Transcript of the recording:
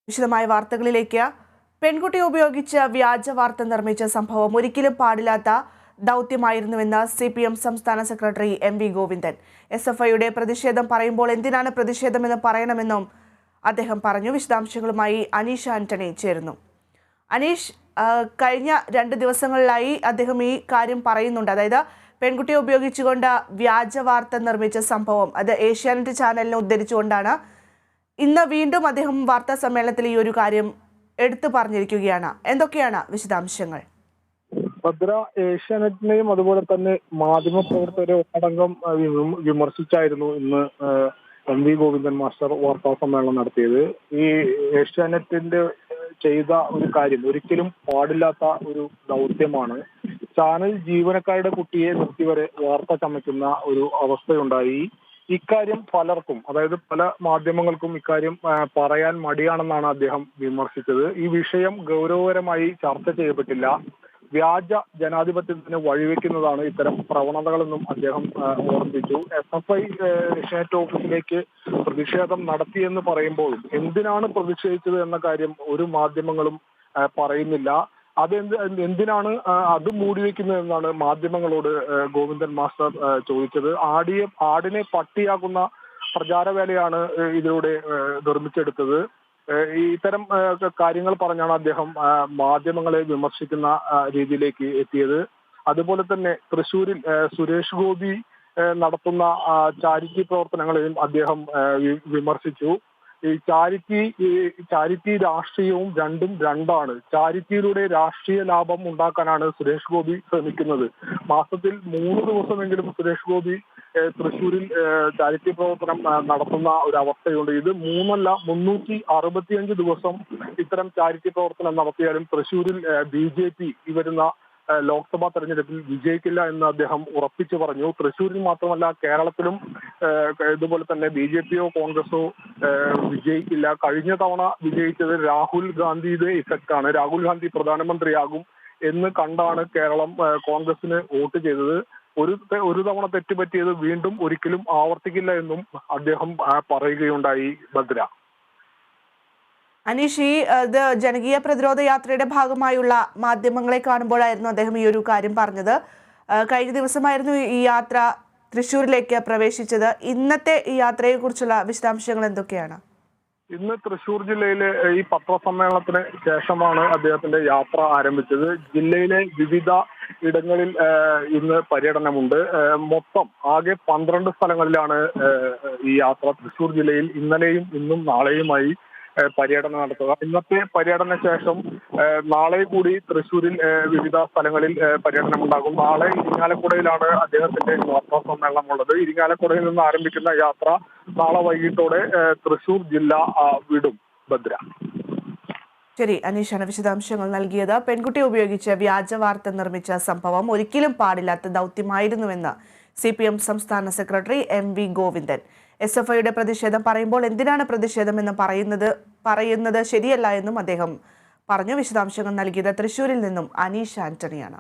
വിശദമായ വാർത്തകളിലേക്ക്. പെൺകുട്ടിയെ ഉപയോഗിച്ച് വ്യാജ വാർത്ത നിർമ്മിച്ച സംഭവം ഒരിക്കലും പാടില്ലാത്ത ദൗത്യമായിരുന്നുവെന്ന് CPM സംസ്ഥാന സെക്രട്ടറി MV ഗോവിന്ദൻ. SFIയുടെ പ്രതിഷേധം പറയുമ്പോൾ എന്തിനാണ് പ്രതിഷേധമെന്ന് പറയണമെന്നും അദ്ദേഹം പറഞ്ഞു. വിശദാംശങ്ങളുമായി അനീഷ് ആന്റണി ചേരുന്നു. അനീഷ്, കഴിഞ്ഞ 2 ദിവസങ്ങളിലായി അദ്ദേഹം ഈ കാര്യം പറയുന്നുണ്ട്. അതായത് പെൺകുട്ടിയെ ഉപയോഗിച്ചുകൊണ്ട് വ്യാജ വാർത്ത നിർമ്മിച്ച സംഭവം അത് ഏഷ്യാനെറ്റ് ചാനലിനെ ഉദ്ധരിച്ചുകൊണ്ടാണ്. ഇന്ന് വീണ്ടും അദ്ദേഹം വാർത്താ സമ്മേളനത്തിൽ ഈ ഒരു കാര്യം എടുത്തു പറഞ്ഞിരിക്കുകയാണ്. എന്തൊക്കെയാണ് വിശദാംശങ്ങൾ? ഭദ്ര, ഏഷ്യാനെറ്റിനെയും അതുപോലെ തന്നെ മാധ്യമ പ്രവർത്തകരെ ഒന്നടങ്കം വിമർശിച്ചായിരുന്നു ഇന്ന് MV ഗോവിന്ദൻ മാസ്റ്റർ വാർത്താ സമ്മേളനം നടത്തിയത്. ഈ ഏഷ്യാനെറ്റിന്റെ ചെയ്ത ഒരു കാര്യം ഒരിക്കലും പാടില്ലാത്ത ഒരു ദൗത്യമാണ്. ചാനൽ ജീവനക്കാരുടെ കുട്ടിയെ നിർത്തിവരെ വാർത്ത ചമയ്ക്കുന്ന ഒരു അവസ്ഥയുണ്ടായി. ഇക്കാര്യം പലർക്കും, അതായത് പല മാധ്യമങ്ങൾക്കും ഇക്കാര്യം പറയാൻ മടിയാണെന്നാണ് അദ്ദേഹം വിമർശിച്ചത്. ഈ വിഷയം ഗൗരവകരമായി ചർച്ച ചെയ്യപ്പെട്ടില്ല. വ്യാജ ജനാധിപത്യത്തിന് വഴിവെക്കുന്നതാണ് ഇത്തരം പ്രവണതകളെന്നും അദ്ദേഹം ഓർമ്മിപ്പിച്ചു. SFI ഏഷ്യാനെറ്റ് ഓഫീസിലേക്ക് പ്രതിഷേധം നടത്തിയെന്ന് പറയുമ്പോഴും എന്തിനാണ് പ്രതിഷേധിച്ചത് എന്ന കാര്യം ഒരു മാധ്യമങ്ങളും പറയുന്നില്ല. എന്തിനാണ് അത് മൂടിവെക്കുന്നതെന്നാണ് മാധ്യമങ്ങളോട് ഗോവിന്ദൻ മാസ്റ്റർ ചോദിച്ചത്. ആടിനെ പട്ടിയാക്കുന്ന പ്രചാരവേലയാണ് ഇതിലൂടെ നിർമ്മിച്ചെടുത്തത്. ഇത്തരം കാര്യങ്ങൾ പറഞ്ഞാണ് അദ്ദേഹം മാധ്യമങ്ങളെ വിമർശിക്കുന്ന രീതിയിലേക്ക് എത്തിയത്. അതുപോലെ തന്നെ തൃശ്ശൂരിൽ സുരേഷ് ഗോപി നടത്തുന്ന ചാരിറ്റി പ്രവർത്തനങ്ങളെയും അദ്ദേഹം വിമർശിച്ചു. ഈ ചാരിറ്റി രാഷ്ട്രീയവും രണ്ടാണ്. ചാരിറ്റിയിലൂടെ രാഷ്ട്രീയ ലാഭം ഉണ്ടാക്കാനാണ് സുരേഷ് ഗോപി ശ്രമിക്കുന്നത്. മാസത്തിൽ 3 ദിവസമെങ്കിലും സുരേഷ് ഗോപി തൃശ്ശൂരിൽ ചാരിറ്റി പ്രവർത്തനം നടത്തുന്ന ഒരു അവസ്ഥയുണ്ട്. ഇത് 3 അല്ല 365 ദിവസം ഇത്തരം ചാരിറ്റി പ്രവർത്തനം നടത്തിയാലും തൃശ്ശൂരിൽ BJP ഈ വരുന്ന ലോക്സഭാ തെരഞ്ഞെടുപ്പിൽ വിജയിക്കില്ല എന്ന് അദ്ദേഹം ഉറപ്പിച്ചു പറഞ്ഞു. തൃശ്ശൂരിൽ മാത്രമല്ല കേരളത്തിലും ഇതുപോലെ തന്നെ BJPയോ കോൺഗ്രസോ വിജയിക്കില്ല. കഴിഞ്ഞ തവണ വിജയിച്ചത് രാഹുൽ ഗാന്ധിയുടെ ഇഫക്റ്റാണ്. രാഹുൽ ഗാന്ധി പ്രധാനമന്ത്രിയാകും എന്ന് കണ്ടാണ് കേരളം കോൺഗ്രസിന് വോട്ട് ചെയ്തത്. ഒരു തവണ തെറ്റുപറ്റിയത് വീണ്ടും ഒരിക്കലും ആവർത്തിക്കില്ല എന്നും അദ്ദേഹം പറയുകയുണ്ടായി. ഭദ്ര, അനീഷ്, ഇത് ജനകീയ പ്രതിരോധ യാത്രയുടെ ഭാഗമായുള്ള മാധ്യമങ്ങളെ കാണുമ്പോഴായിരുന്നു അദ്ദേഹം ഈ ഒരു കാര്യം പറഞ്ഞത്. കഴിഞ്ഞ ദിവസമായിരുന്നു ഈ യാത്ര തൃശ്ശൂരിലേക്ക് പ്രവേശിച്ചത്. ഇന്നത്തെ ഈ യാത്രയെക്കുറിച്ചുള്ള വിശദാംശങ്ങൾ എന്തൊക്കെയാണ്? ഇന്ന് തൃശ്ശൂർ ജില്ലയിലെ ഈ പത്രസമ്മേളനത്തിന് ശേഷമാണ് അദ്ദേഹത്തിന്റെ യാത്ര ആരംഭിച്ചത്. ജില്ലയിലെ വിവിധ ഇടങ്ങളിൽ ഇന്ന് പര്യടനമുണ്ട്. മൊത്തം ആകെ 12 സ്ഥലങ്ങളിലാണ് ഈ യാത്ര. തൃശ്ശൂർ ജില്ലയിൽ ഇന്നലെയും ഇന്നും നാളെയുമായി പര്യടനം നടത്തുക. ഇന്നത്തെ പര്യടന ശേഷം നാളെ കൂടി തൃശ്ശൂരിൽ വിവിധ സ്ഥലങ്ങളിൽ പര്യടനമുണ്ടാകും. നാളെ ഇരിങ്ങാലക്കുടയിലാണ് അദ്ദേഹത്തിന്റെ വാർത്താ സമ്മേളനം ഉള്ളത്. ഇരിങ്ങാലക്കുടയിൽ നിന്ന് ആരംഭിക്കുന്ന യാത്ര നാളെ വൈകിട്ടോടെ തൃശ്ശൂർ ജില്ല വിടും. ഭദ്ര. ശരി, അനീഷാണ് വിശദാംശങ്ങൾ നൽകിയത്. പെൺകുട്ടിയെ ഉപയോഗിച്ച് വ്യാജ വാർത്ത നിർമ്മിച്ച സംഭവം ഒരിക്കലും പാടില്ലാത്ത ദൗത്യമായിരുന്നുവെന്ന് CPM സംസ്ഥാന സെക്രട്ടറി MV ഗോവിന്ദൻ. SFIയുടെ പ്രതിഷേധം പറയുമ്പോൾ എന്തിനാണ് പ്രതിഷേധമെന്ന് പറയുന്നത് ശരിയല്ല എന്നും അദ്ദേഹം പറഞ്ഞു. വിശദാംശങ്ങൾ നൽകിയത് തൃശ്ശൂരിൽ നിന്നും അനീഷ് ആന്റണിയാണ്.